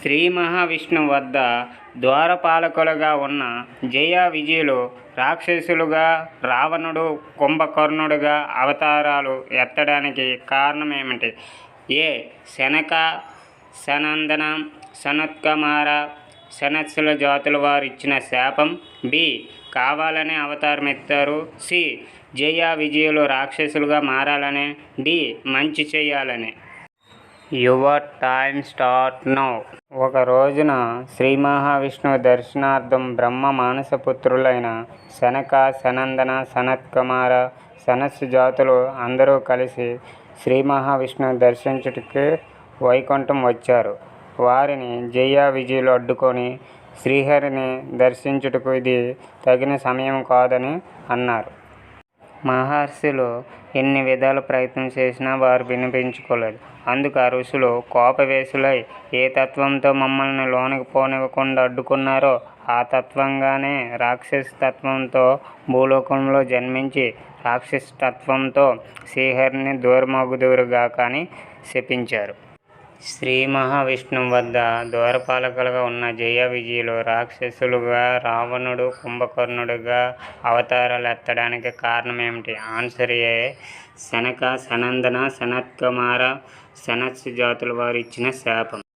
శ్రీ మహావిష్ణువు వద్ద ద్వారపాలకులుగా ఉన్న జయ విజయులు రాక్షసులుగా రావణుడు, కుంభకర్ణుడుగా అవతారాలు ఎత్తడానికి కారణమేమిటి? ఏ. శనక, సనందన, సనత్కుమార, సనత్సుల జాతుల వారు ఇచ్చిన శాపం. బి. కావాలనే అవతారం ఎత్తారు. సి. జయ విజయులు రాక్షసులుగా మారాలని. డి. మంచి చేయాలని. Your time start now. ఒక రోజున శ్రీ మహావిష్ణువు దర్శనార్థం బ్రహ్మ మానసపుత్రులైన శనక, సనందన, సనత్కుమార, సనత్సు జాతులు అందరూ కలిసి శ్రీ మహావిష్ణువు దర్శించుటకు వైకుంఠం వచ్చారు. వారిని జయ విజయులు అడ్డుకొని శ్రీహరిని దర్శించుటకు ఇది తగిన సమయం కాదని అన్నారు. మహర్షులు ఎన్ని విధాల ప్రయత్నం చేసినా వారు వినిపించుకోలేదు. అందుకు ఆ ఋషులు కోపవేశులై ఏ తత్వంతో మమ్మల్ని లోనికి పోనివ్వకుండా అడ్డుకున్నారో ఆ తత్వంగానే రాక్షస తత్వంతో భూలోకంలో జన్మించి రాక్షస తత్వంతో శ్రీహరిని దూరమగుదురుగాక అని శపించారు. శ్రీ మహావిష్ణువు వద్ద ద్వారపాలకులుగా ఉన్న జయ విజయులు రాక్షసులుగా రావణుడు, కుంభకర్ణుడుగా అవతారాలు ఎత్తడానికి కారణమేమిటి? ఆన్సర్ ఏ. శనక, సనందన, సనత్కుమార, సనత్సు జాతుల వారు ఇచ్చిన శాపం.